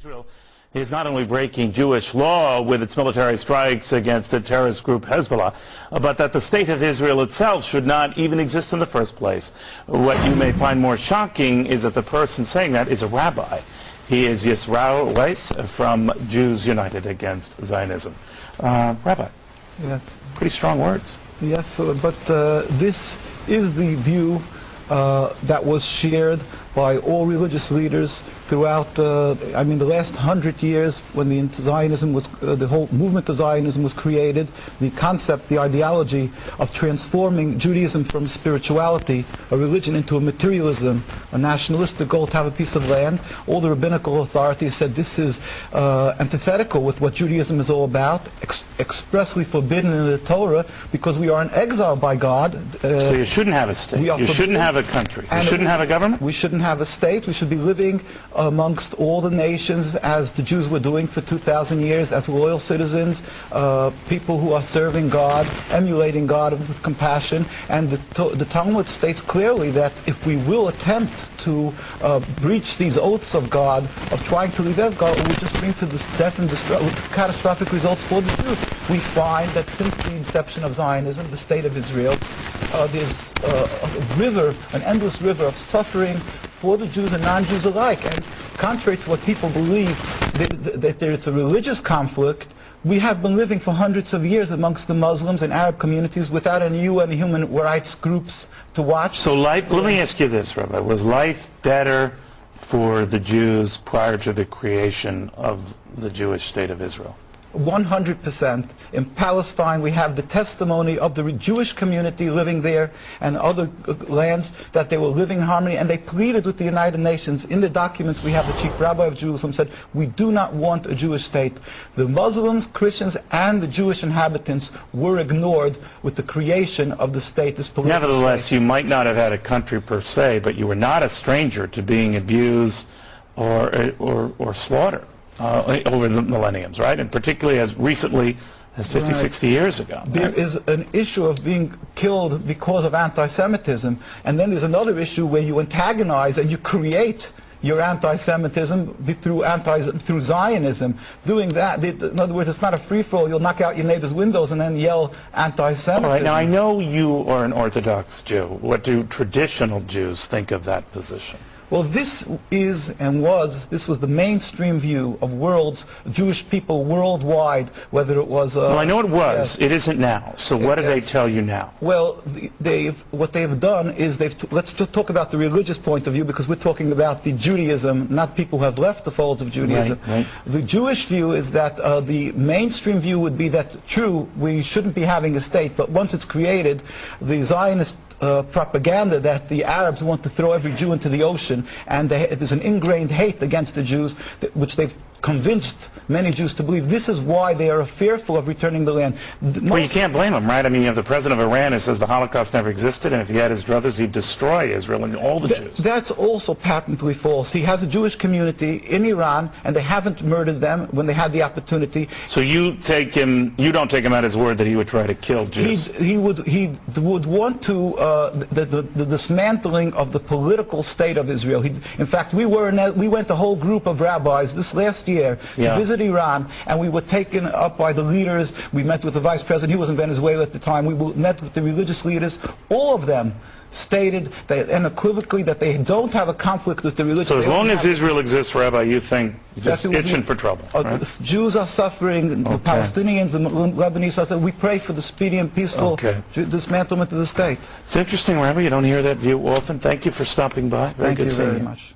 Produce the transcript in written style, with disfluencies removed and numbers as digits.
Israel is not only breaking Jewish law with its military strikes against the terrorist group Hezbollah, but that the state of Israel itself should not even exist in the first place. What you may find more shocking is that the person saying that is a rabbi. He is Yisrael Weiss from Jews United Against Zionism. Rabbi, yes, pretty strong words. Yes, but this is the view that was shared by all religious leaders throughout, the last 100 years when Zionism was, the whole movement of Zionism was created. The concept, the ideology of transforming Judaism from spirituality, a religion, into a materialism, a nationalistic goal to have a piece of land. All the rabbinical authorities said this is antithetical with what Judaism is all about, expressly forbidden in the Torah, because we are in exile by God. So you shouldn't have a state. You shouldn't have a country. You shouldn't have a government. We shouldn't have a state. We should be living amongst all the nations as the Jews were doing for 2,000 years, as loyal citizens, people who are serving God, emulating God with compassion. And the Talmud states clearly that if we will attempt to breach these oaths of God, of trying to leave God, it will just bring to this death and catastrophic results for the Jews. We find that since the inception of Zionism, the state of Israel, there's a river, an endless river of suffering for the Jews and non-Jews alike. And contrary to what people believe, that there's a religious conflict, we have been living for hundreds of years amongst the Muslims and Arab communities without any UN human rights groups to watch. So let me ask you this, Rabbi. Was life better for the Jews prior to the creation of the Jewish state of Israel? 100%. In Palestine, we have the testimony of the Jewish community living there and other lands that they were living in harmony, and they pleaded with the United Nations. In the documents we have, the chief rabbi of Jerusalem said, we do not want a Jewish state. The Muslims, Christians, and the Jewish inhabitants were ignored with the creation of the state. This political Nevertheless, state. you might not have had a country per se, but you were not a stranger to being abused or slaughtered over the millenniums, right? And particularly as recently as 50, right. 60 years ago. There is an issue of being killed because of anti-Semitism, and then there's another issue where you antagonize and you create your anti-Semitism through Zionism. Doing that, in other words, it's not a free-for-all. You'll knock out your neighbor's windows and then yell anti-Semitism. All right, now I know you are an Orthodox Jew. What do traditional Jews think of that position? Well, this was the mainstream view of Jewish people worldwide, whether it was... well, I know it was. It isn't now. So what do they tell you now? Well, what they've done is let's just talk about the religious point of view, because we're talking about the Judaism, not people who have left the folds of Judaism. Right. The Jewish view is that the mainstream view would be that, true, we shouldn't be having a state, but once it's created, the Zionist propaganda that the Arabs want to throw every Jew into the ocean, and there's an ingrained hate against the Jews, which they've convinced many Jews to believe. This is why they are fearful of returning the land. Well, you can't blame them, right? I mean, you have the president of Iran who says the Holocaust never existed, and if he had his druthers, he'd destroy Israel and all the Jews. That's also patently false. He has a Jewish community in Iran, and they haven't murdered them when they had the opportunity. So you don't take him at his word that he would try to kill Jews? He would want to the dismantling of the political state of Israel. In fact, we went a whole group of rabbis this last year to visit Iran, and we were taken up by the leaders. We met with the vice president. He was in Venezuela at the time. We met with the religious leaders. All of them stated unequivocally that they don't have a conflict with the religion. So as long as Israel exists, Rabbi, you think you're just itching for trouble, right? The Jews are suffering, the Palestinians, the Lebanese are suffering. We pray for the speedy and peaceful dismantlement of the state. It's interesting, Rabbi, you don't hear that view often. Thank you for stopping by. Thank you very much.